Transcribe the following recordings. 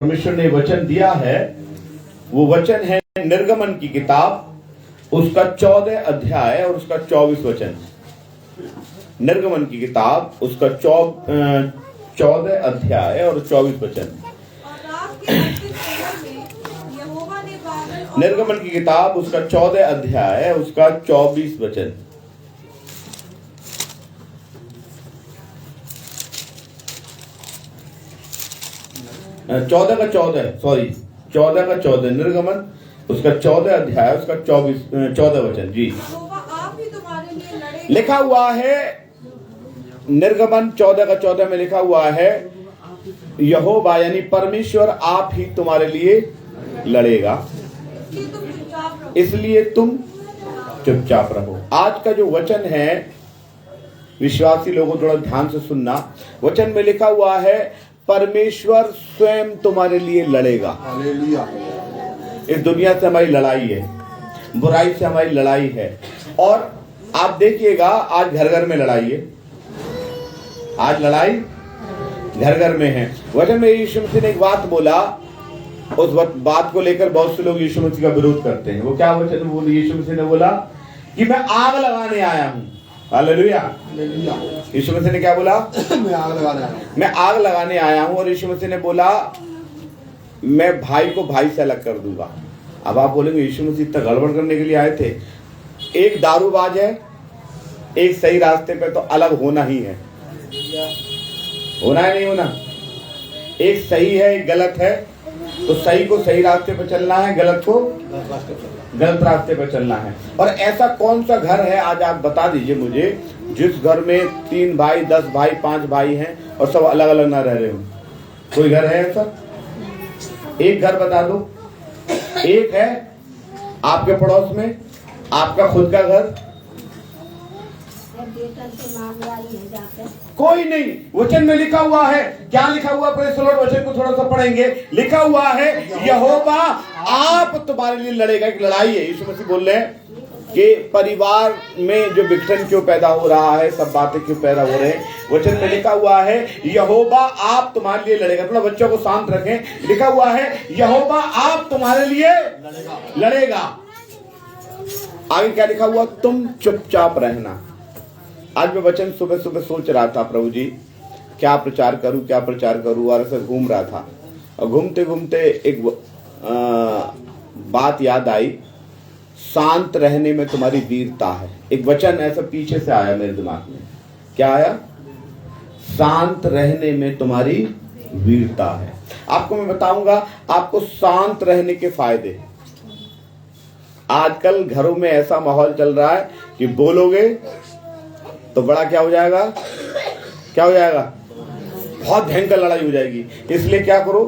परमेश्वर ने वचन दिया है वो वचन है निर्गमन की किताब उसका 14 अध्याय और उसका 24 वचन। निर्गमन की किताब उसका 14 अध्याय और 24 वचन। निर्गमन की किताब उसका 14 अध्याय उसका 24 वचन। 14 का 14 निर्गमन उसका 14 अध्याय उसका 14 वचन जी। लिखा हुआ है निर्गमन 14 का 14 में लिखा हुआ है यहोवा यानी परमेश्वर आप ही तुम्हारे लिए लड़ेगा, इसलिए तुम चुपचाप रहो। आज का जो वचन है विश्वासी लोगों थोड़ा ध्यान से सुनना। वचन में लिखा हुआ है परमेश्वर स्वयं तुम्हारे लिए लड़ेगा। इस दुनिया से हमारी लड़ाई है, बुराई से हमारी लड़ाई है। और आप देखिएगा आज घर घर में लड़ाई है, आज लड़ाई घर घर में है। वचन में यीशु मसीह ने एक बात बोला, उस बात को लेकर बहुत से लोग यीशु मसीह का विरोध करते हैं। वो क्या वचन बोला? यीशु मसीह ने बोला कि मैं आग लगाने आया हूं। हालेलुया। यीशु मसीह ने क्या बोला? मैं आग लगाने आया हूं। और यीशु मसीह ने बोला मैं भाई को भाई से अलग कर दूंगा। अब आप बोलेंगे यीशु मसीह इतना गड़बड़ करने के लिए आए थे? एक दारूबाज है, एक सही रास्ते पे, तो अलग होना ही है। होना है नहीं होना? एक सही है एक गलत है, तो सही को सही रास्ते पर चलना है, गलत को गलत रास्ते पर चलना है। और ऐसा कौन सा घर है आज आप बता दीजिए मुझे जिस घर में 3 भाई 10 भाई 5 भाई हैं और सब अलग अलग ना रह रहे हो? कोई घर है ऐसा? एक घर बता दो। एक है आपके पड़ोस में, आपका खुद का घर? कोई नहीं। वचन में लिखा हुआ है, क्या लिखा हुआ? Praise the Lord. वचन को थोड़ा सा पढ़ेंगे। लिखा हुआ है यहोवा आप तुम्हारे लिए लड़ेगा। एक लड़ाई है। यीशु मसीह बोल रहे हैं कि परिवार में जो विघटन क्यों पैदा हो रहा है, सब बातें क्यों पैदा हो रहे हैं। वचन में लिखा हुआ है यहोवा आप तुम्हारे लिए लड़ेगा। थोड़ा बच्चों को शांत रखें। लिखा हुआ है यहोवा आप तुम्हारे लिए लड़ेगा। आगे क्या लिखा हुआ? तुम चुपचाप रहना। आज मैं वचन सुबह सुबह सोच रहा था, प्रभु जी क्या प्रचार करूं क्या प्रचार करूं, और ऐसे घूम रहा था। और घूमते घूमते एक बात याद आई, शांत रहने में तुम्हारी वीरता है। एक वचन ऐसा पीछे से आया मेरे दिमाग में। क्या आया? शांत रहने में तुम्हारी वीरता है। आपको मैं बताऊंगा आपको शांत रहने के फायदे। आजकल घरों में ऐसा माहौल चल रहा है कि बोलोगे तो बड़ा क्या हो जाएगा? क्या हो जाएगा? बहुत भयंकर लड़ाई हो जाएगी। इसलिए क्या करो?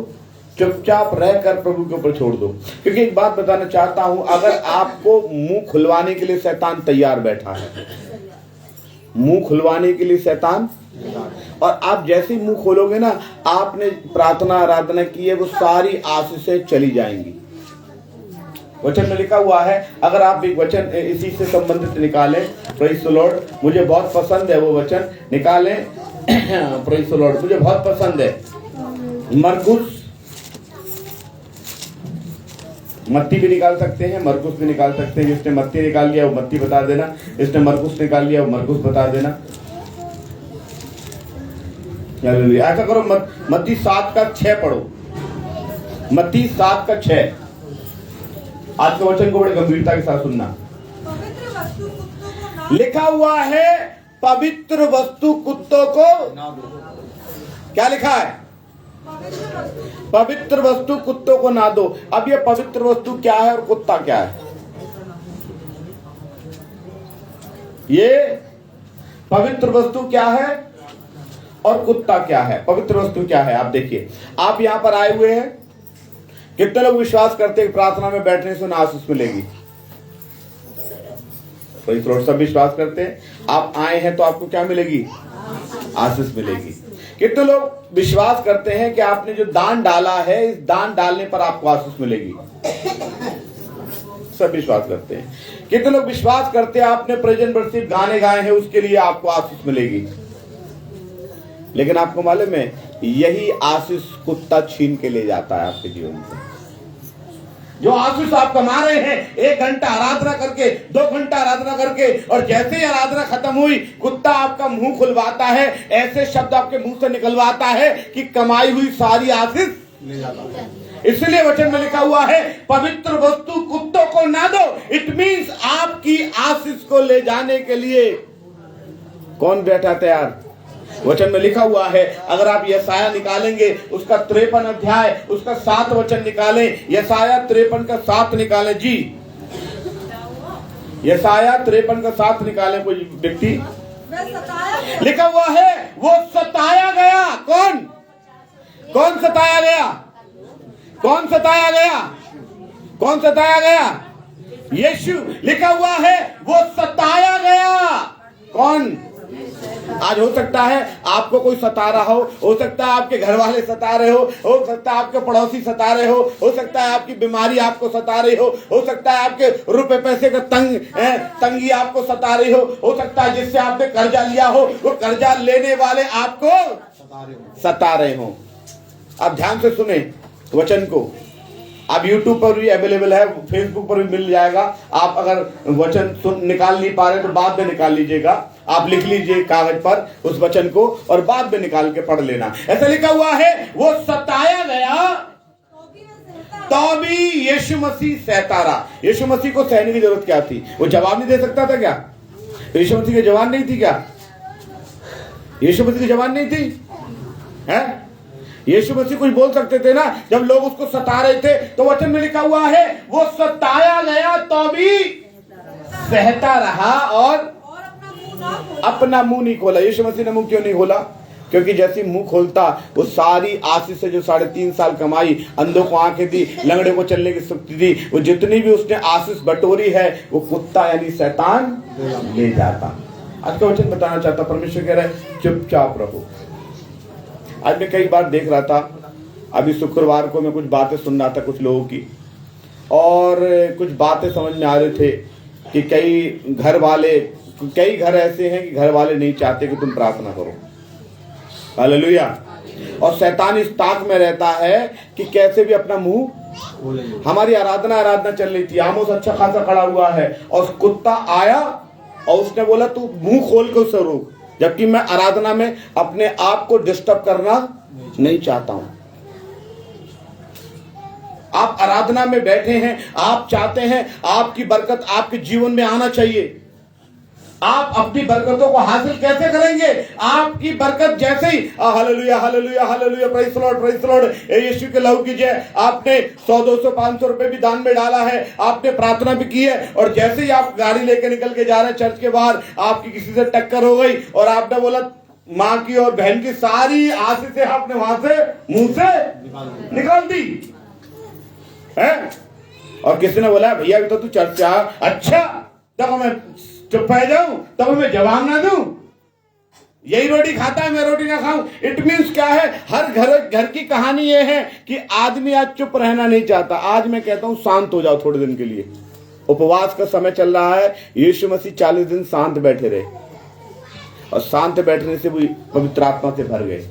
चुपचाप रहकर प्रभु के ऊपर छोड़ दो। क्योंकि एक बात बताना चाहता हूं, अगर आपको मुंह खुलवाने के लिए शैतान तैयार बैठा है, मुंह खुलवाने के लिए शैतान, और आप जैसे ही मुंह खोलोगे ना, आपने प्रार्थना आराधना की है, वो सारी आशीषें चली जाएंगी। वचन में लिखा हुआ है, अगर आप एक वचन इसी से संबंधित निकालें, प्रेज़ द लॉर्ड, मुझे बहुत पसंद है वो वचन, निकालें। प्रेज़ द लॉर्ड, मुझे बहुत पसंद है। मरकुस, मत्ती भी निकाल सकते हैं, मरकुस भी निकाल सकते हैं। जिसने मत्ती निकाल लिया वो मत्ती बता देना, जिसने मरकुस निकाल लिया वो मरकुस बता देना। ऐसा करो, मत्ती 7 का 6 पढ़ो। मत्ती 7 का 6। आज के वचन को बड़े गंभीरता के साथ सुनना। लिखा हुआ है पवित्र वस्तु कुत्तों को क्या लिखा है? पवित्र वस्तु कुत्तों को ना दो। अब ये पवित्र वस्तु क्या है और कुत्ता क्या है? ये पवित्र वस्तु क्या है और कुत्ता क्या है? पवित्र वस्तु क्या है? आप देखिए, आप यहां पर आए हुए हैं। कितने लोग विश्वास करते हैं प्रार्थना में बैठने से आशीष मिलेगी? सब विश्वास करते हैं। आप आए हैं तो आपको क्या मिलेगी? आशीष मिलेगी। कितने लोग विश्वास करते हैं कि आपने जो दान डाला है, इस दान डालने पर आपको आशीष मिलेगी? सब विश्वास करते हैं। कितने लोग विश्वास करते हैं आपने प्रेजेंट वर्शिप गाने गाए हैं, उसके लिए आपको आशीष मिलेगी? लेकिन आपको मालूम है यही आशीष कुत्ता छीन के ले जाता है आपके जीवन से। जो आशीष आप कमा रहे हैं 1 घंटा आराधना करके, 2 घंटा आराधना करके, और जैसे ही आराधना खत्म हुई कुत्ता आपका मुंह खुलवाता है, ऐसे शब्द आपके मुंह से निकलवाता है कि कमाई हुई सारी आशीष ले जाता है। इसलिए वचन में लिखा हुआ है पवित्र वस्तु कुत्तों को ना दो। इट मीन्स आपकी आशीष को ले जाने के लिए कौन बैठा तैयार? वचन में लिखा हुआ है, अगर आप यशाया निकालेंगे उसका 53 अध्याय उसका 7 वचन निकालें, यशाया 53 का 7 निकालें जी, यशाया 53 का 7 निकालें कोई व्यक्ति। लिखा हुआ है वो सताया गया। कौन कौन सताया गया? कौन सताया गया? कौन सताया गया? यीशु। लिखा हुआ है वो सताया गया। कौन? आज हो सकता है आपको कोई सता रहा हो सकता है आपके घर वाले सता रहे हो सकता है आपके पड़ोसी सता रहे हो सकता है आपकी बीमारी आपको सता रही हो सकता है आपके रुपए पैसे का तंगी आपको सता रही हो सकता है जिससे आपने कर्जा लिया हो वो कर्जा लेने वाले आपको सता रहे हो। आप ध्यान से सुने वचन को। आप YouTube पर भी अवेलेबल है, Facebook पर भी मिल जाएगा। आप अगर वचन निकाल नहीं पा रहे तो बाद में निकाल लीजिएगा। आप लिख लीजिए कागज पर उस वचन को और बाद में निकाल के पढ़ लेना। ऐसा लिखा हुआ है वो सताया गया तो भी यीशु मसीह सहता रहा। यीशु मसीह को सहने की जरूरत क्या थी? वो जवाब नहीं दे सकता था क्या? यीशु मसीह की जवान नहीं थी क्या? यीशु मसीह की जवान नहीं थी? है? यीशु मसीह कुछ बोल सकते थे ना जब लोग उसको सता रहे थे। तो वचन में लिखा हुआ है वो सताया गया तो भी सहता रहा और अपना मुंह नहीं खोला। यीशु मसीह ने मुंह क्यों नहीं खोला? क्योंकि जैसे मुंह खोलता वो सारी आशीष से जो 3.5 साल कमाई, अंधों को आंखें दी, लंगड़े को चलने की शक्ति दी, वो जितनी भी उसने आशीष बटोरी है वो कुत्ता यानी शैतान ले जाता। आज का वचन बताना चाहता, परमेश्वर कह रहा है चुपचाप रहो। आज मैं कई बार देख रहा था, अभी शुक्रवार को मैं कुछ बातें सुन रहा था कुछ लोगों की, और कुछ बातें समझ में आ रहे थे कि कई घर ऐसे हैं कि घर वाले नहीं चाहते कि तुम प्रार्थना करो। हालेलुया। और शैतान इस ताक में रहता है कि कैसे भी अपना मुंह। हमारी आराधना चल रही थी, आमोस अच्छा खासा खड़ा हुआ है और कुत्ता आया और उसने बोला तू मुंह खोल के उसे रोक, जबकि मैं आराधना में अपने आप को डिस्टर्ब करना नहीं चाहता हूं। आप आराधना में बैठे हैं, आप चाहते हैं आपकी बरकत आपके जीवन में आना चाहिए। आप अपनी बरकतों को हासिल कैसे करेंगे? आपकी बरकत जैसे ही hallelujah hallelujah hallelujah praise the Lord praise the Lord, Yeshu के लहू की जय। आपने 100 200 500 रुपए भी दान में डाला है, आपने प्रार्थना भी की है, और जैसे ही आप गाड़ी लेके निकल के जा रहे हैं चर्च के बाहर, आपकी किसी से टक्कर हो गई और आपने बोला माँ की और बहन की सारी आशीषें आपने वहां से मुंह से निकाल दी है। और किसी ने बोला भैया अभी तो तू चर्च से आ। अच्छा तब मैं चुप रह जाऊं, तब मैं जवाब ना दूं? यही रोटी खाता है मैं रोटी ना खाऊं? इट मीन्स क्या है? हर घर की कहानी ये है कि आदमी आज चुप रहना नहीं चाहता। आज मैं कहता हूं शांत हो जाओ थोड़े दिन के लिए। उपवास का समय चल रहा है, यीशु मसीह 40 दिन शांत बैठे रहे और शांत बैठने से भी पवित्र आत्मा से भर गए।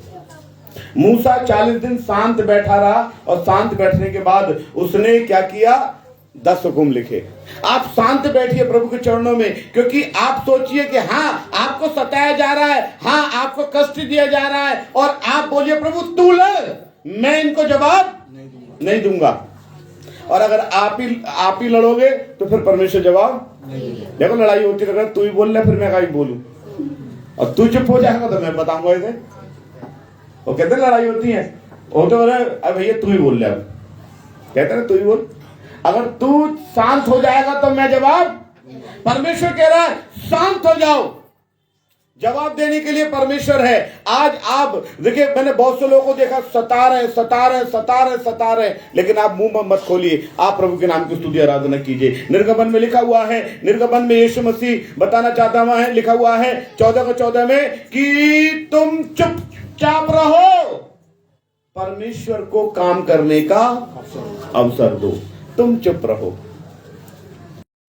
मूसा 40 दिन शांत बैठा रहा और शांत बैठने के बाद उसने क्या किया? 10 हुक्म लिखे। आप शांत बैठिए प्रभु के चरणों में, क्योंकि आप सोचिए कि हाँ आपको सताया जा रहा है, हाँ आपको कष्ट दिया जा रहा है, और आप बोलिए प्रभु तू लड़, मैं इनको जवाब नहीं दूंगा। और अगर आप ही लड़ोगे तो फिर परमेश्वर जवाब नहीं। देखो लड़ाई होती है, तू ही बोल रहा फिर मैं कहीं बोलूं, और तू चुप हो जाएगा तो मैं बताऊंगा इसे। वो कहते लड़ाई होती है, वो तो भैया तू ही बोल रहा, कहते ना तू ही बोल। अगर तू शांत हो जाएगा तो मैं जवाब। परमेश्वर कह रहा है शांत हो जाओ, जवाब देने के लिए परमेश्वर है। आज आप देखिए, मैंने बहुत से लोगों को देखा सता रहे, लेकिन आप मुंह मत खोलिए, आप प्रभु के नाम की स्तुति आराधना कीजिए। निर्गमन में लिखा हुआ है, निर्गमन में यीशु मसीह बताना चाहता है, लिखा हुआ है 14:14 में कि तुम चुपचाप रहो, परमेश्वर को काम करने का अवसर दो। तुम चुप रहो,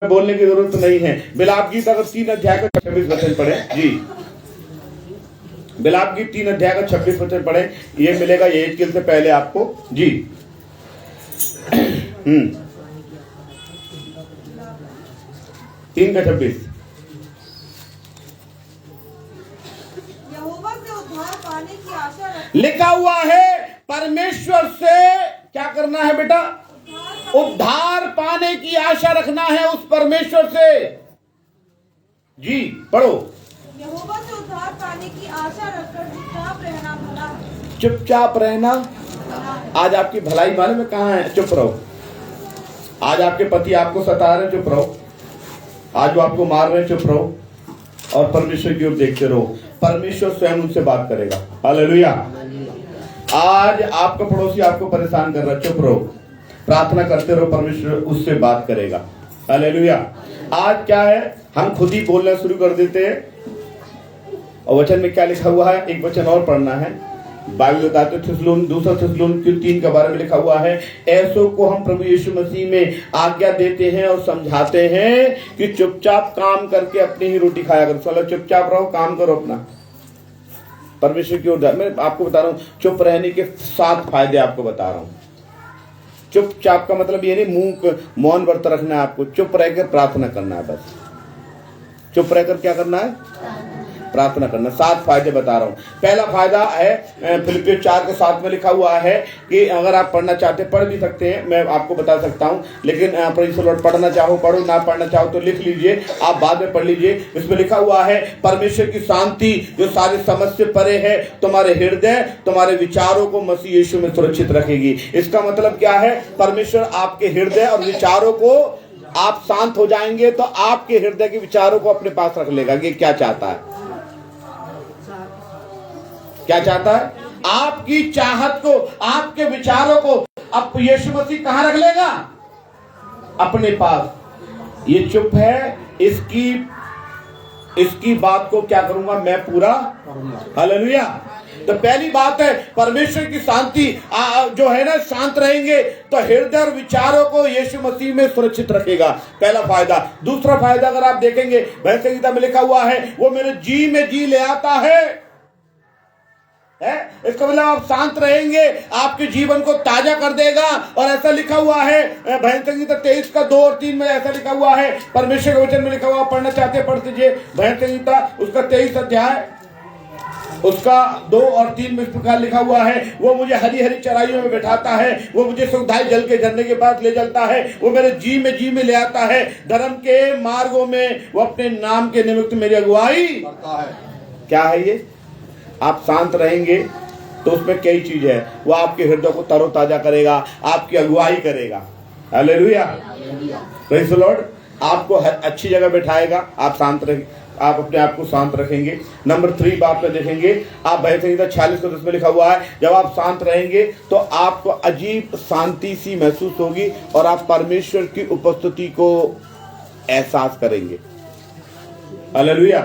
बोलने की जरूरत नहीं है। बिलाप गीत अगर 3 अध्याय का 26 वचन पढ़े जी, बिलाप की 3 अध्याय का 26 वचन पढ़े, ये मिलेगा ये एजकेल से पहले आपको जी। 3 का 26 यहोवा से उद्धार पाने की आशा रख लिखा हुआ है। परमेश्वर से क्या करना है बेटा? उद्धार पाने की आशा रखना है उस परमेश्वर से। जी पढ़ो। यहोवा से उद्धार पाने की आशा रखकर चुपचाप रहना भला है। चुपचाप रहना। आज आपकी भलाई मालूम है कहाँ है? चुप रहो। आज आपके पति आपको सता रहे, चुप रहो। आज वो आपको मार रहे, चुप रहो और परमेश्वर की ओर देखते रहो। परमेश्वर स्वयं उनसे बात करेगा। हालेलुया। आज आपका पड़ोसी आपको परेशान कर रहा है, चुप रहो, प्रार्थना करते रहो, परमेश्वर उससे बात करेगा। हालेलुया। आज क्या है, हम खुद ही बोलना शुरू कर देते हैं। और वचन में क्या लिखा हुआ है? एक वचन और पढ़ना है। बाइबल बताते दूसरा थिस्सलुनीके 3 के बारे में लिखा हुआ है, ऐसों को हम प्रभु यीशु मसीह में आज्ञा देते हैं और समझाते हैं कि चुपचाप काम करके अपनी ही रोटी खाया करो। चलो चुपचाप रहो, काम करो अपना, परमेश्वर की ओर। मैं आपको बता रहा हूँ चुप रहने के 7 फायदे आपको बता रहा हूँ। चुपचाप का मतलब ये नहीं मुंह मौन व्रत रखना है आपको, चुप रहकर प्रार्थना करना है। बस चुप रहकर क्या करना है? प्रार्थना करना। 7 फायदे बता रहा हूं। पहला फायदा है फिलिपियों 4 के 7 में लिखा हुआ है कि अगर आप पढ़ना चाहते पढ़ भी सकते हैं, मैं आपको बता सकता हूं, लेकिन प्रेज़ द लॉर्ड, पढ़ना चाहो पढ़ो, ना पढ़ना चाहो तो लिख लीजिए, आप बाद में पढ़ लीजिए। इसमें लिखा हुआ है परमेश्वर की शांति जो सारी समझ से परे है तुम्हारे हृदय तुम्हारे विचारों को मसीह यीशु में सुरक्षित रखेगी। इसका मतलब क्या है? परमेश्वर आपके हृदय और विचारों को, आप शांत हो जाएंगे तो आपके हृदय के विचारों को अपने पास रख लेगा। ये क्या चाहता है? क्या चाहता है? आपकी चाहत को, आपके विचारों को अब यीशु मसीह कहां रख लेगा? अपने पास। ये चुप है, इसकी बात को क्या करूंगा मैं? पूरा। हालेलुया। तो पहली बात है परमेश्वर की शांति जो है ना, शांत रहेंगे तो हृदय और विचारों को यीशु मसीह में सुरक्षित रखेगा। पहला फायदा। दूसरा फायदा अगर आप देखेंगे, भजन संहिता में लिखा हुआ है, वो मेरे जी में जी ले आता है। इसका मतलब आप शांत रहेंगे, आपके जीवन को ताजा कर देगा। और ऐसा लिखा हुआ है भजन संहिता 23 का 2 और 3 में ऐसा लिखा हुआ है, परमेश्वर के वचन में लिखा हुआ, पढ़ना चाहते पढ़ दीजिए। भजन संहिता उसका 23 अध्याय उसका 2 और 3 में इस प्रकार लिखा हुआ है, वो मुझे हरी हरी चराइयों में बैठाता है, वो मुझे सुखदायी जल के झरने के पास ले चलता है, वो मेरे जी में ले आता है, धर्म के मार्गों में वो अपने नाम के निमित्त मेरी अगुवाई करता है। क्या है ये? आप शांत रहेंगे तो उसमें कई चीज है, वो आपके हृदय को तरोताजा करेगा, आपकी अगुवाई करेगा। Hallelujah, praise the Lord. आपको अच्छी जगह बैठाएगा, आप शांत रहे, आप अपने आप को शांत रखेंगे। नंबर 3 बात पे देखेंगे, आप भजन संहिता 46 को 10 में लिखा हुआ है, जब आप शांत रहेंगे तो आपको अजीब शांति सी महसूस होगी और आप परमेश्वर की उपस्थिति को एहसास करेंगे। हालेलुया।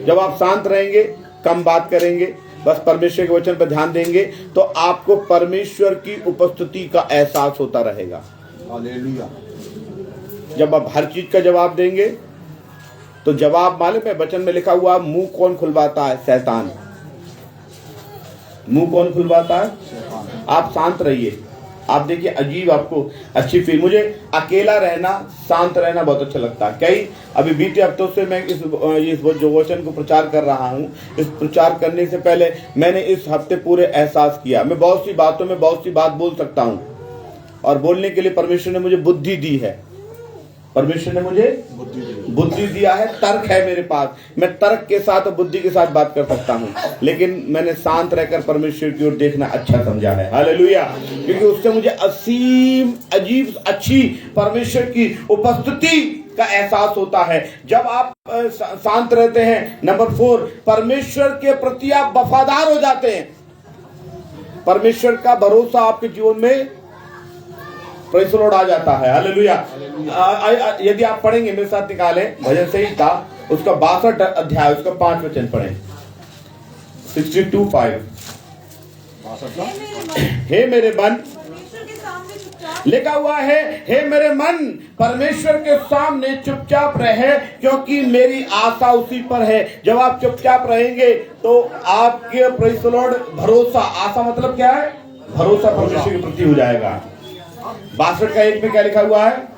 जब आप शांत रहेंगे, कम बात करेंगे, बस परमेश्वर के वचन पर ध्यान देंगे, तो आपको परमेश्वर की उपस्थिति का एहसास होता रहेगा। हालेलुया। जब आप हर चीज का जवाब देंगे तो जवाब मालूम है, वचन में लिखा हुआ, मुंह कौन खुलवाता है? शैतान। मुंह कौन खुलवाता है? आप शांत रहिए, आप देखिए अजीब आपको अच्छी फील। मुझे अकेला रहना, शांत रहना बहुत अच्छा लगता है। कई अभी बीते हफ्तों से मैं इस जो वचन को प्रचार कर रहा हूँ, इस प्रचार करने से पहले मैंने इस हफ्ते पूरे एहसास किया, मैं बहुत सी बातों में बहुत सी बात बोल सकता हूँ और बोलने के लिए परमेश्वर ने मुझे बुद्धि दी है। परमेश्वर ने मुझे बुद्धि दिया है, तर्क है मेरे पास, मैं तर्क के साथ और बुद्धि के साथ बात कर सकता हूँ, लेकिन मैंने शांत रहकर परमेश्वर की ओर देखना अच्छा समझा है। हालेलुया। क्योंकि उससे मुझे असीम अजीब अच्छी परमेश्वर की उपस्थिति का एहसास होता है जब आप शांत रहते हैं। नंबर 4, परमेश्वर के प्रति आप वफादार हो जाते हैं। परमेश्वर का भरोसा आपके जीवन में प्रेज़ द लॉर्ड आ जाता है। हालेलुया। यदि आप पढ़ेंगे, मेरे साथ निकालें भजन संहिता उसका 62 अध्याय उसका 5 वचन पढ़ें। 62:5। हे मेरे मन सामने चुपचाप लिखा हुआ है, हे मेरे मन परमेश्वर के सामने चुपचाप रहे, क्योंकि मेरी आशा उसी पर है। जब आप चुपचाप रहेंगे तो आपके प्रेज़ द लॉर्ड भरोसा, आशा मतलब क्या है? भरोसा परमेश्वर के प्रति हो जाएगा। 62 का 1 में क्या लिखा हुआ है?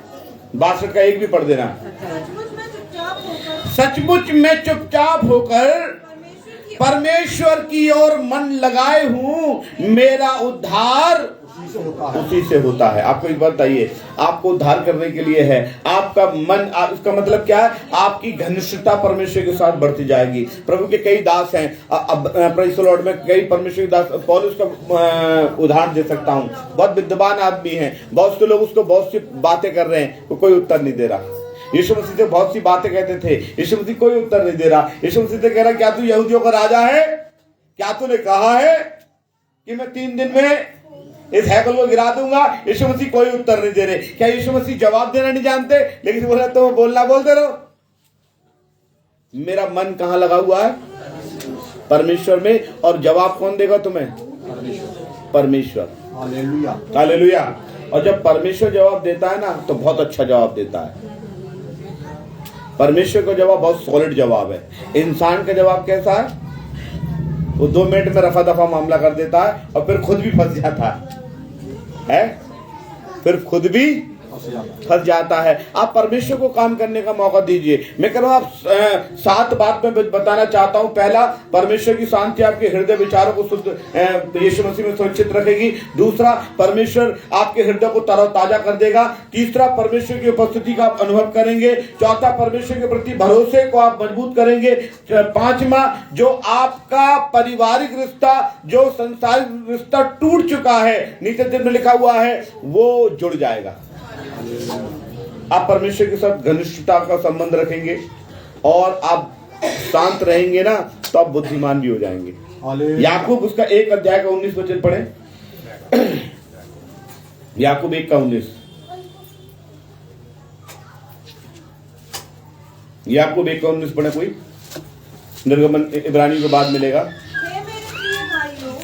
62 का 1 भी पढ़ देना। सचमुच में चुपचाप होकर परमेश्वर की ओर मन लगाए हूँ, मेरा उद्धार उसी से होता है। आपको एक बात बताइए, आपको उद्धार करने के लिए है आपका मन, इसका मतलब क्या है? आपकी घनिष्ठता परमेश्वर के साथ बढ़ती जाएगी। प्रभु के कई दास हैं, प्रेज़ द लॉर्ड में कई परमेश्वर के दास, पौलुस का उदाहरण दे सकता हूँ। बहुत विद्वान आदमी है, बहुत से लोग उसको बहुत सी बातें कर रहे हैं, तो कोई उत्तर नहीं दे रहा। यीशु मसीह से बहुत सी बातें कहते थे, यीशु मसीह कोई उत्तर नहीं दे रहा। यीशु मसीह से कह रहा, क्या तू यहूदियों का राजा है? क्या तूने कहा है कि मैं 3 दिन में इस हैकल को गिरा दूंगा? यीशु मसीह कोई उत्तर नहीं दे रहे। क्या यीशु मसीह जवाब देना नहीं जानते? लेकिन बोल रहे तो बोलना बोलते रहो। मेरा मन कहां लगा हुआ है? परमेश्वर में। और जवाब कौन देगा तुम्हें? परमेश्वर। Hallelujah, hallelujah. और जब परमेश्वर जवाब देता है ना, तो बहुत अच्छा जवाब देता है। परमेश्वर का जवाब बहुत सॉलिड जवाब है। इंसान का जवाब कैसा है? वो 2 मिनट में रफा दफा मामला कर देता है और फिर खुद भी फंस जाता है, फिर खुद भी फंस जाता है। आप परमेश्वर को काम करने का मौका दीजिए। मैं कह रहा हूं, आप 7 बात में बताना चाहता हूं। पहला, परमेश्वर की शांति आपके हृदय विचारों को शुद्ध यीशु मसीह में सुरक्षित रखेगी। दूसरा, परमेश्वर आपके हृदय को तरोताजा कर देगा। तीसरा, परमेश्वर की उपस्थिति का आप अनुभव करेंगे। चौथा, परमेश्वर के प्रति भरोसे को आप मजबूत करेंगे। 5वां, जो आपका पारिवारिक रिश्ता, जो संसारिक रिश्ता टूट चुका है, नीचे दिन में लिखा हुआ है, वो जुड़ जाएगा। आप परमेश्वर के साथ घनिष्ठता का संबंध रखेंगे और आप शांत रहेंगे ना, तो आप बुद्धिमान भी हो जाएंगे। याकूब उसका 1 अध्याय का 19 वचन पढ़े। याकूब 1 का 19। याकूब 1 का 19 पढ़े कोई। निर्गमन इब्रानी के बाद मिलेगा।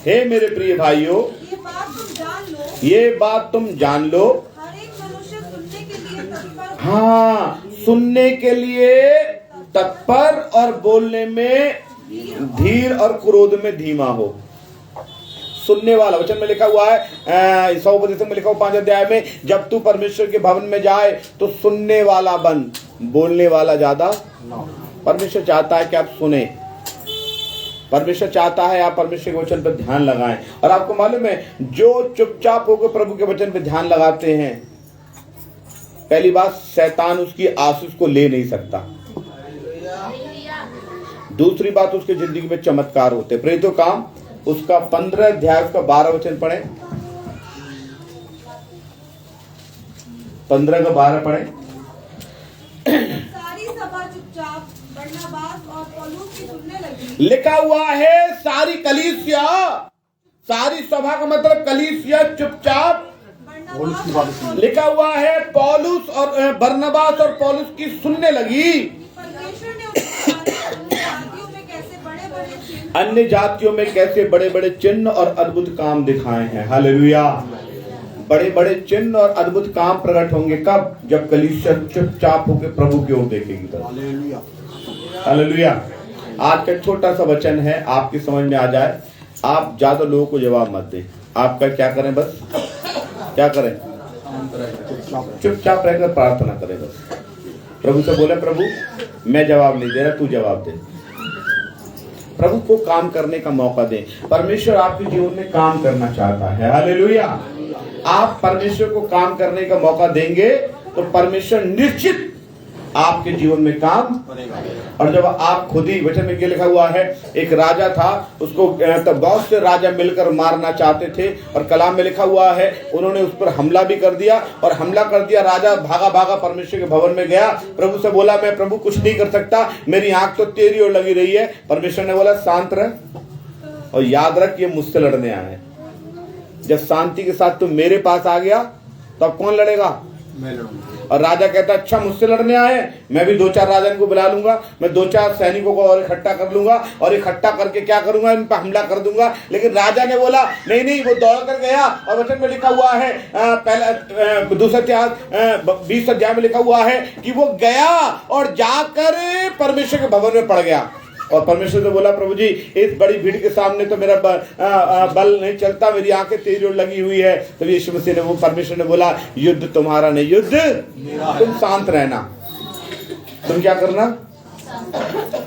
हे मेरे प्रिय भाइयों, ये बात तुम जान लो। हाँ, सुनने के लिए तत्पर और बोलने में धीर और क्रोध में धीमा हो। सुनने वाला, वचन में लिखा हुआ है, 100 में लिखा हुआ 5 अध्याय में, जब तू परमेश्वर के भवन में जाए तो सुनने वाला बन, बोलने वाला ज्यादा। परमेश्वर चाहता है कि आप सुने। परमेश्वर चाहता है आप परमेश्वर के वचन पर ध्यान लगाएं। और आपको मालूम है, जो चुपचाप होकर प्रभु के वचन पर ध्यान लगाते हैं, पहली बात, शैतान उसकी आशीष को ले नहीं सकता। दूसरी बात, उसकी जिंदगी में चमत्कार होते। प्रेरितों काम उसका 15 अध्याय का 12 वचन पढ़े। 15 का 12 पढ़े। सारी सभा चुपचाप बरनबास और पौलुस की सुनने लगी। लिखा हुआ है सारी कलीसिया, सारी सभा का मतलब कलीसिया चुपचाप। लिखा हुआ है पौलुस और बरनबास और पौलुस की सुनने लगी। परमेश्वर ने अन्य जातियों में कैसे बड़े बड़े चिन्ह और अद्भुत काम दिखाए हैं। हालेलुया। बड़े बड़े चिन्ह और अद्भुत काम प्रकट होंगे कब? जब कलीसिया चुपचाप होकर प्रभु की ओर देखेगी। Hallelujah, hallelujah. आज का छोटा सा वचन है, आपकी समझ में आ जाए। आप ज्यादा लोगों को जवाब मत दें। आपका क्या करें? बस क्या करें? चुपचाप रहकर प्रार्थना करें। बस प्रभु से बोले, प्रभु मैं जवाब नहीं दे रहा, तू जवाब दे। प्रभु को काम करने का मौका दें। परमेश्वर आपके जीवन में काम करना चाहता है। हालेलुया। आप परमेश्वर को काम करने का मौका देंगे तो परमेश्वर निश्चित आपके जीवन में काम करेगा। और जब आप खुद ही, वचन में क्या लिखा हुआ है, एक राजा था, उसको बहुत से राजा मिलकर मारना चाहते थे, और कलाम में लिखा हुआ है उन्होंने उस पर हमला भी कर दिया। और हमला कर दिया, राजा भागा भागा परमेश्वर के भवन में गया, प्रभु से बोला, मैं प्रभु कुछ नहीं कर सकता, मेरी आंख तो तेरी ओर लगी रही है। परमेश्वर ने बोला, शांत रह और याद रख, ये मुझसे लड़ने आए। जब शांति के साथ तुम मेरे पास आ गया तो अब कौन लड़ेगा? और राजा कहता अच्छा मुझसे लड़ने आए हैं, मैं भी 2-4 राजन को बुला लूंगा, मैं 2-4 सैनिकों को और इकट्ठा कर लूंगा और इकट्ठा करके क्या करूंगा, इन पर हमला कर दूंगा। लेकिन राजा ने बोला नहीं नहीं, वो दौड़ कर गया और वचन में लिखा हुआ है पहला 2 इतिहास 20 अध्याय में लिखा हुआ है कि वो गया और जाकर परमेश्वर के भवन में पड़ गया और परमेश्वर से बोला प्रभु जी इस बड़ी भीड़ के सामने तो मेरा बल नहीं चलता, मेरी आंखें तेज और लगी हुई है। तो यीशु मसीह ने, वो परमेश्वर ने बोला युद्ध तुम्हारा नहीं, युद्ध तुम शांत रहना, तुम क्या करना।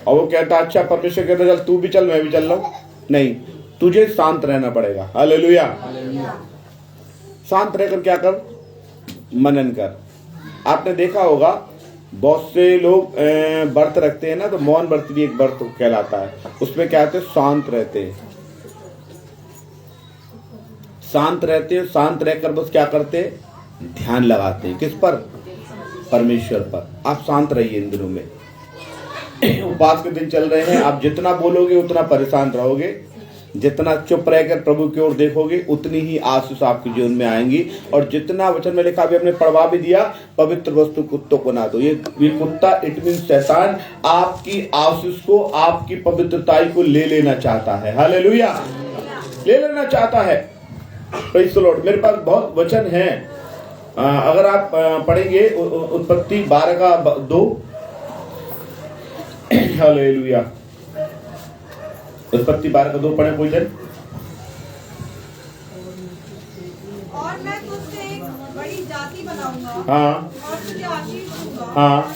और वो कहता अच्छा, परमेश्वर कहता चल तू भी चल मैं भी चल रहा हूं, नहीं तुझे शांत रहना पड़ेगा। हालेलुया। शांत रहकर क्या कर, मनन कर। आपने देखा होगा बहुत से लोग व्रत रखते हैं ना, तो मौन व्रत भी एक व्रत कहलाता है। उसमें क्या कहते हैं, शांत रहते हैं, शांत रहते हैं। शांत रहकर बस क्या करते हैं, ध्यान लगाते हैं। किस पर, परमेश्वर पर। आप शांत रहिए इन दिनों में, उपवास के दिन चल रहे हैं, आप जितना बोलोगे उतना परेशान रहोगे, जितना चुप रहकर प्रभु की ओर देखोगे उतनी ही आशीष आपके जीवन में आएंगी। और जितना वचन में लिखा, भी हमने पढ़वा भी दिया, पवित्र वस्तु कुत्तों को ना दो। ये कुत्ता इट मीन शैतान आपकी आशीष को, आपकी पवित्रताई को ले लेना चाहता है। हालेलुया, ले लेना चाहता है। Praise the Lord. मेरे पास बहुत वचन है, अगर आप पढ़ेंगे उत्पत्ति 12:2। हालेलुया। उत्पत्ति 12:2 पढ़े कोई जन। और मैं तुझसे एक बड़ी जाति बनाऊंगा, हाँ, और तुझे आशीष दूंगा, हाँ, और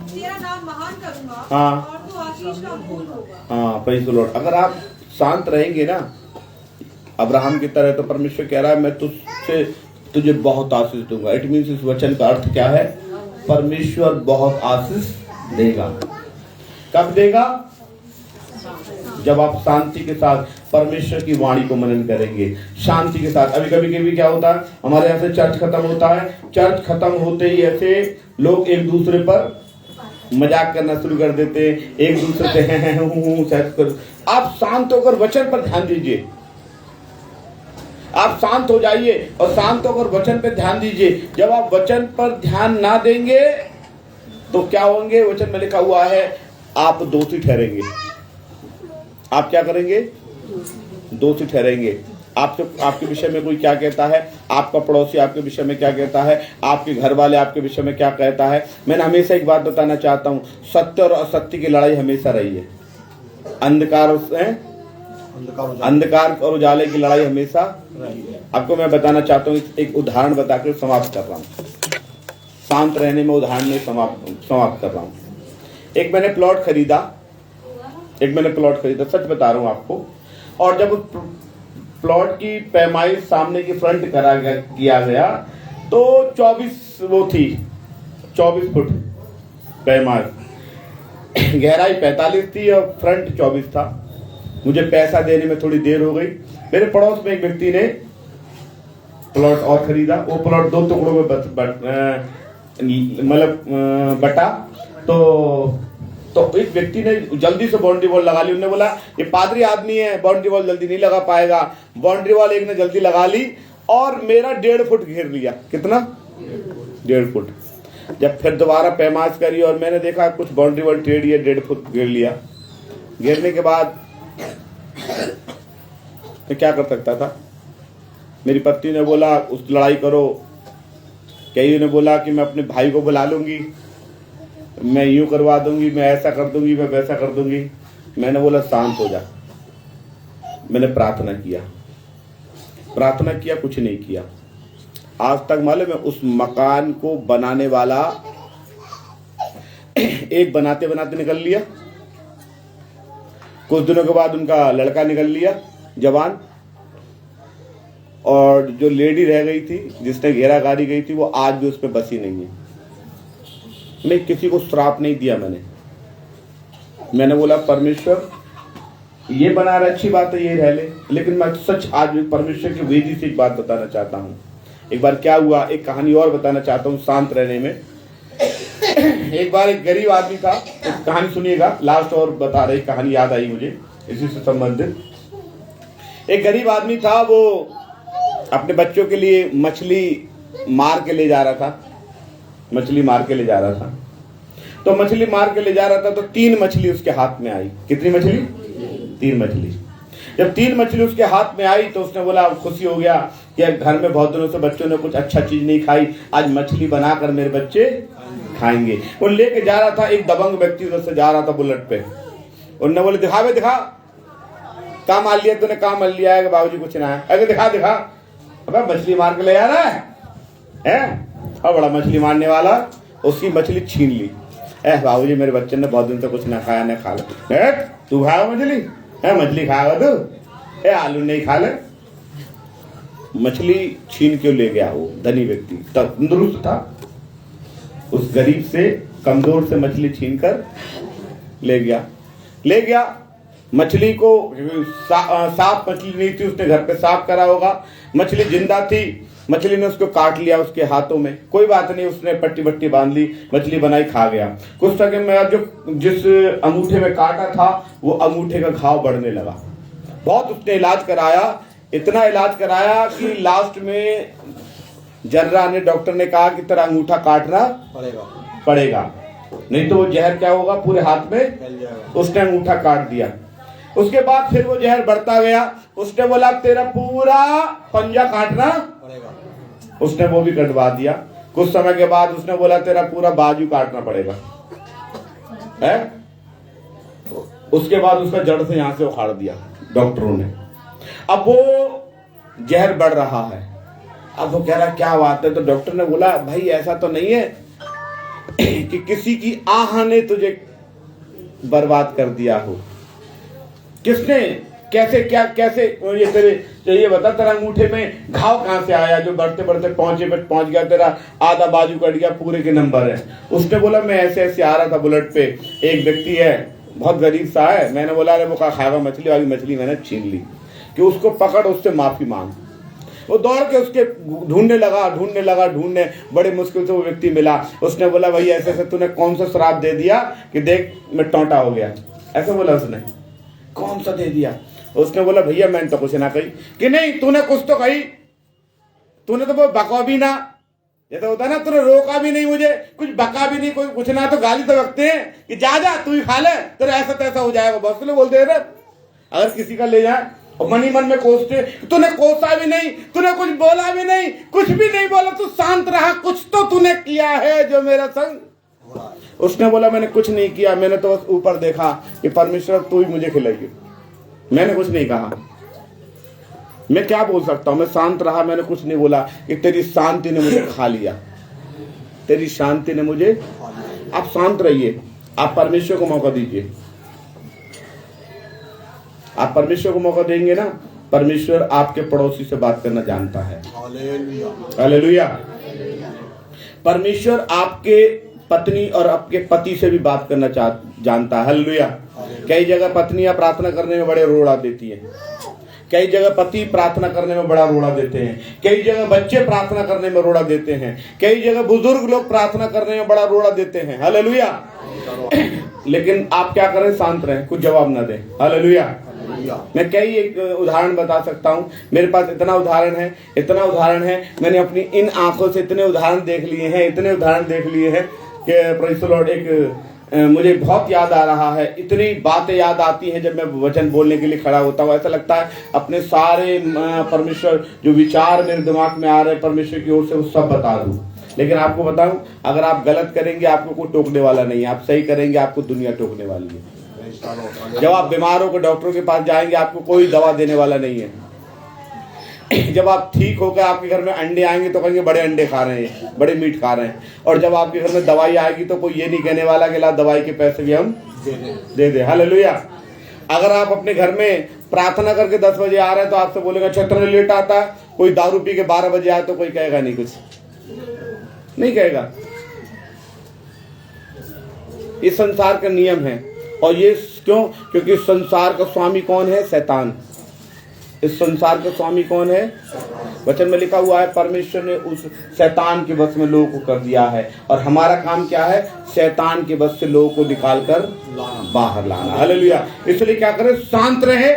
तेरा नाम महान करूंगा, हाँ, और तू आशीष का मूल होगा। हाँ, प्रेज़ द लॉर्ड। अगर आप शांत रहेंगे ना अब्राहम की तरह, तो परमेश्वर कह रहा है मैं तुझे बहुत आशीष दूंगा। इट मीन्स इस वचन का अर्थ क्या है, परमेश्वर बहुत आशीष देगा। कब देगा, जब आप शांति के साथ परमेश्वर की वाणी को मनन करेंगे, शांति के साथ। अभी कभी क्या होता है, हमारे यहाँ से चर्च खत्म होता है, चर्च खत्म होते ही ऐसे लोग एक दूसरे पर मजाक करना शुरू कर देते हैं, एक दूसरे से आप शांत होकर वचन पर ध्यान दीजिए, आप शांत हो जाइए और शांत होकर वचन पर ध्यान दीजिए। जब आप वचन पर ध्यान ना देंगे तो क्या होंगे, वचन में लिखा हुआ है आप दोषी ठहरेंगे। आप क्या करेंगे, दोषी ठहरेंगे। आपके विषय में कोई क्या कहता है, आपका पड़ोसी आपके विषय में क्या कहता है, आपके घर वाले आपके विषय में क्या कहता है। मैंने हमेशा एक बात बताना चाहता हूँ, सत्य और असत्य की लड़ाई हमेशा रही है। अंधकार और उजाले की लड़ाई हमेशा रही है। आपको मैं बताना चाहता हूँ, एक उदाहरण बताकर समाप्त कर रहा हूँ। शांत रहने में उदाहरण में समाप्त कर रहा हूँ। एक मैंने प्लॉट खरीदा, सच बता रहा हूँ आपको। और जब प्लॉट की पैमाइश सामने की फ्रंट किया गया तो 24 फुट पैमाइश, गहराई 45 थी और फ्रंट 24 था। मुझे पैसा देने में थोड़ी देर हो गई। मेरे पड़ोस में एक व्यक्ति ने प्लॉट और खरीदा। वो प्लॉट 2 टुकड़ों में बटा। तो एक व्यक्ति ने जल्दी से बाउंड्री वॉल लगा ली। उन्होंने बोला ये पादरी आदमी है, बाउंड्री वॉल जल्दी नहीं लगा पाएगा। बाउंड्री वॉल एक ने जल्दी लगा ली और मेरा 1.5 फुट घेर लिया। कितना, 1.5 फुट। जब फिर दोबारा पैमाइश करी और मैंने देखा कुछ बाउंड्री वॉल टेढ़ी है, 1.5 फुट घेर लिया। घेरने के बाद मैं क्या कर सकता था। मेरी पत्नी ने बोला उस लड़ाई करो, कई ने बोला कि मैं अपने भाई को बुला लूंगी, मैं यूं करवा दूंगी, मैं ऐसा कर दूंगी, मैं वैसा कर दूंगी। मैंने बोला शांत हो जा। मैंने प्रार्थना किया, कुछ नहीं किया। आज तक मालूम है उस मकान को बनाने वाला एक बनाते बनाते निकल लिया। कुछ दिनों के बाद उनका लड़का निकल लिया, जवान। और जो लेडी रह गई थी जिसने घेरागारी गई थी, वो आज भी उस पर बसी नहीं है। मैं किसी को श्राप नहीं दिया। मैंने बोला परमेश्वर ये बना रहा, अच्छी बात है, ये रह ले। लेकिन मैं सच आज भी परमेश्वर की वेदी से एक बात बताना चाहता हूँ। एक बार क्या हुआ, एक कहानी और बताना चाहता हूँ शांत रहने में। एक बार एक गरीब आदमी था, एक कहानी सुनिएगा, लास्ट और बता रही कहानी याद आई मुझे इसी से संबंधित। एक गरीब आदमी था, वो अपने बच्चों के लिए मछली मार के ले जा रहा था, मछली मार के ले जा रहा था। तो मछली मार के ले जा रहा था तो 3 मछली उसके हाथ में आई। कितनी मछली? 3 मछली। जब 3 मछली उसके हाथ में आई तो उसने बोला, खुशी हो गया कि घर में बहुत दिनों से बच्चों ने कुछ अच्छा चीज नहीं खाई, आज मछली बनाकर मेरे बच्चे खाएंगे। वो लेके जा रहा था, एक दबंग व्यक्ति उधर से जा रहा था बुलेट पे। उन्होंने बोले, दिखा बे दिखा, कहाँ मार लिया तूने, कहाँ मार लिया है? बाबूजी कुछ ना है। अरे दिखा दिखा। अबे मछली मार के ले जा रहा है? अब बड़ा मछली मारने वाला, उसकी मछली छीन ली। बाबूजी मेरे बच्चे ने बहुत दिन से कुछ ना खाया, ना खा ले। तू खाएगा मछली? मछली खाएगा तू? आलू नहीं खा ले। मछली छीन क्यों ले गया? वो धनी व्यक्ति तंदुरुस्त था, उस गरीब से कमजोर से मछली छीन कर ले गया। मछली को साफ मछली नहीं थी, उसने घर पे साफ करा होगा। मछली जिंदा थी, मछली ने उसको काट लिया उसके हाथों में। कोई बात नहीं, उसने पट्टी बट्टी बांध ली, मछली बनाई, खा गया। कुछ समय में जो जिस अंगूठे में काटा था वो अंगूठे का घाव बढ़ने लगा। बहुत उसने इलाज कराया, इतना इलाज कराया कि लास्ट में जनरल ने, डॉक्टर ने कहा कि तेरा अंगूठा काटना पड़ेगा, नहीं तो वो जहर क्या होगा पूरे हाथ में। उसने अंगूठा काट दिया। उसके बाद फिर वो जहर बढ़ता गया। उसने बोला तेरा पूरा पंजा काटना पड़ेगा, उसने वो भी कटवा दिया। कुछ समय के बाद उसने बोला तेरा पूरा बाजू काटना पड़ेगा, है? उसके बाद उसका जड़ से यहां से उखाड़ दिया डॉक्टरों ने। अब वो जहर बढ़ रहा है। अब वो कह रहा क्या बात है? तो डॉक्टर ने बोला भाई ऐसा तो नहीं है कि किसी की आह ने तुझे बर्बाद कर दिया हो। किसने, कैसे, क्या, कैसे? ये बता तेरा अंगूठे में घाव कहां से आया जो बढ़ते बढ़ते पहुंच गया, तेरा आधा बाजू कट गया, पूरे के नंबर है। उसने बोला मैं ऐसे ऐसे आ रहा था बुलेट पे, एक व्यक्ति है बहुत गरीब सा है, मैंने बोला अरे वो खाएगा मछली वाली, मछली मैंने छीन ली कि उसको पकड़, उससे माफी मांग। वो दौड़ के उसके ढूंढने लगा, बड़े मुश्किल से वो व्यक्ति मिला। उसने बोला भैया ऐसे ऐसे तूने कौन सा शराब दे दिया कि देख मैं टोंटा हो गया, ऐसे बोला उसने। कौन सा दे दिया? उसने बोला भैया मैंने तो कुछ ना कही। कि नहीं तूने कुछ तो कही, तूने तो वो बका भी ना, ये तो होता ना, तूने रोका भी नहीं मुझे, कुछ बका भी नहीं, कोई कुछ ना, तो गाली तो रखते हैं कि जा तू ही खा ले, तेरा ऐसा तैसा हो जाएगा। बस तो बोलते हैं अगर किसी का ले जाए और मन ही मन में कोसते, तूने कोसा भी नहीं, तूने कुछ बोला भी नहीं, कुछ भी नहीं बोला, तू शांत रहा, कुछ तो तूने किया है जो मेरा संग। उसने बोला मैंने कुछ नहीं किया, मैंने तो बस ऊपर देखा कि परमेश्वर तू ही मुझे खिलाइए, मैंने कुछ नहीं कहा। मैं क्या बोल सकता हूं? मैं शांत रहा, मैंने कुछ नहीं बोला कि तेरी शांति ने मुझे खा लिया, तेरी शांति ने मुझे। आप शांत रहिए, आप परमेश्वर को मौका दीजिए। आप परमेश्वर को मौका देंगे ना, परमेश्वर आपके पड़ोसी से बात करना जानता है। हालेलुया। परमेश्वर आपके पत्नी और आपके पति से भी बात करना जानता है। हालेलुया। कई जगह पत्नियां प्रार्थना करने में बड़े रोड़ा देती हैं, कई जगह पति प्रार्थना करने में बड़ा रोड़ा देते हैं, कई जगह बच्चे प्रार्थना करने में रोड़ा देते हैं, कई जगह बुजुर्ग लोग प्रार्थना करने में बड़ा रोड़ा देते हैं। हालेलुया। लेकिन आप क्या करें? शांत रहें, कुछ जवाब ना दें। हालेलुया। मैं कई एक उदाहरण बता सकता हूं, मेरे पास इतना उदाहरण है, मैंने अपनी इन आंखों से इतने उदाहरण देख लिए हैं कि प्रेज़ द लॉर्ड। एक मुझे बहुत याद आ रहा है, इतनी बातें याद आती हैं जब मैं वचन बोलने के लिए खड़ा होता हूँ। ऐसा लगता है अपने सारे परमेश्वर जो विचार मेरे दिमाग में आ रहे हैं परमेश्वर की ओर से, वो सब बता दूं। लेकिन आपको बताऊं, अगर आप गलत करेंगे आपको कोई टोकने वाला नहीं है, आप सही करेंगे आपको दुनिया टोकने वाली है। जब आप बीमार होकर डॉक्टरों के पास जाएंगे आपको कोई दवा देने वाला नहीं है। जब आप ठीक होकर आपके घर में अंडे आएंगे तो कहेंगे बड़े अंडे खा रहे हैं, बड़े मीट खा रहे हैं। और जब आपके घर में दवाई आएगी तो कोई ये नहीं कहने वाला कि ला दवाई के पैसे भी हम दे दे। हालेलुया। अगर आप अपने घर में प्रार्थना करके 10 बजे आ रहे हैं तो आपसे बोलेगा क्षेत्र में लेट आता है। कोई दारू पी के 12 बजे आए तो कोई कहेगा नहीं, कुछ नहीं कहेगा। ये संसार का नियम है। और ये क्यों? क्योंकि संसार का स्वामी कौन है? शैतान। इस संसार का स्वामी कौन है? वचन में लिखा हुआ है परमेश्वर ने उस शैतान के बस में लोगों को कर दिया है। और हमारा काम क्या है? शैतान के बस से लोगों को निकाल कर बाहर लाना। हालेलुया। इसलिए क्या करें? शांत रहे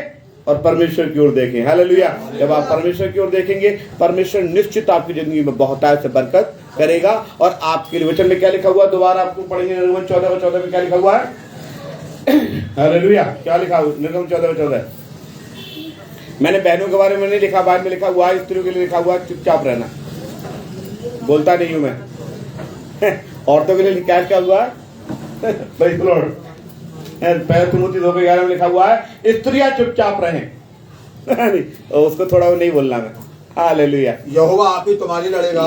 और परमेश्वर की ओर देखें। हालेलुया। जब आप परमेश्वर की ओर देखेंगे, परमेश्वर निश्चित आपकी जिंदगी में बहुतायत से बरकत करेगा। और आपके लिए वचन में क्या लिखा हुआ, दोबारा आपको पढ़ेंगे। निर्गमन 14:14 में क्या लिखा हुआ है? हालेलुया। क्या लिखा हुआ? निर्गमन 14:14। मैंने बहनों के बारे में नहीं लिखा, बाद में लिखा हुआ है स्त्रियों के लिए लिखा हुआ है चुपचाप रहना। बोलता नहीं हूं मैं। औरतों के लिए लिखा क्या हुआ है? Praise the Lord. पहले तिमोथी 2:11 में लिखा हुआ है स्त्रियां चुपचाप रहें। उसको थोड़ा वो नहीं बोलना मैं। हालेलुया। यहोवा आप ही तुम्हारे लिए लड़ेगा।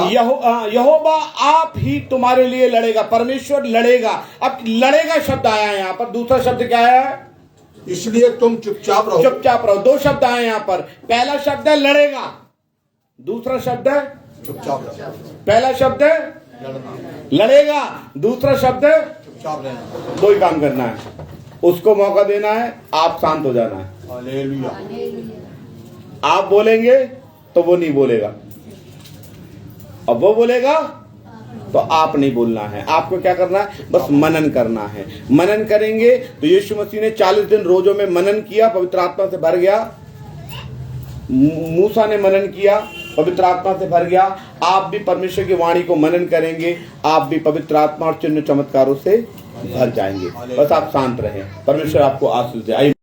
यहोवा आप ही तुम्हारे लिए लड़ेगा। परमेश्वर लड़ेगा। अब लड़ेगा शब्द आया है यहाँ पर। दूसरा शब्द क्या आया है? इसलिए तुम चुपचाप रहो। चुपचाप रहो। दो शब्द आए यहाँ पर। पहला शब्द है लड़ेगा, दूसरा शब्द है चुपचाप रहो। पहला शब्द है लड़ेगा, दूसरा शब्द है चुपचाप रहना। दो ही काम करना है। उसको मौका देना है, आप शांत हो जाना है। हालेलुया। आप बोलेंगे तो वो नहीं बोलेगा, अब वो बोलेगा तो आप नहीं बोलना है। आपको क्या करना है? बस मनन करना है। मनन करेंगे तो यीशु मसीह ने 40 दिन रोजों में मनन किया, पवित्र आत्मा से भर गया। मूसा ने मनन किया, पवित्र आत्मा से भर गया। आप भी परमेश्वर की वाणी को मनन करेंगे, आप भी पवित्र आत्मा और चिन्ह चमत्कारों से भर जाएंगे। बस आप शांत रहें। परमेश्वर आपको आशीष दे।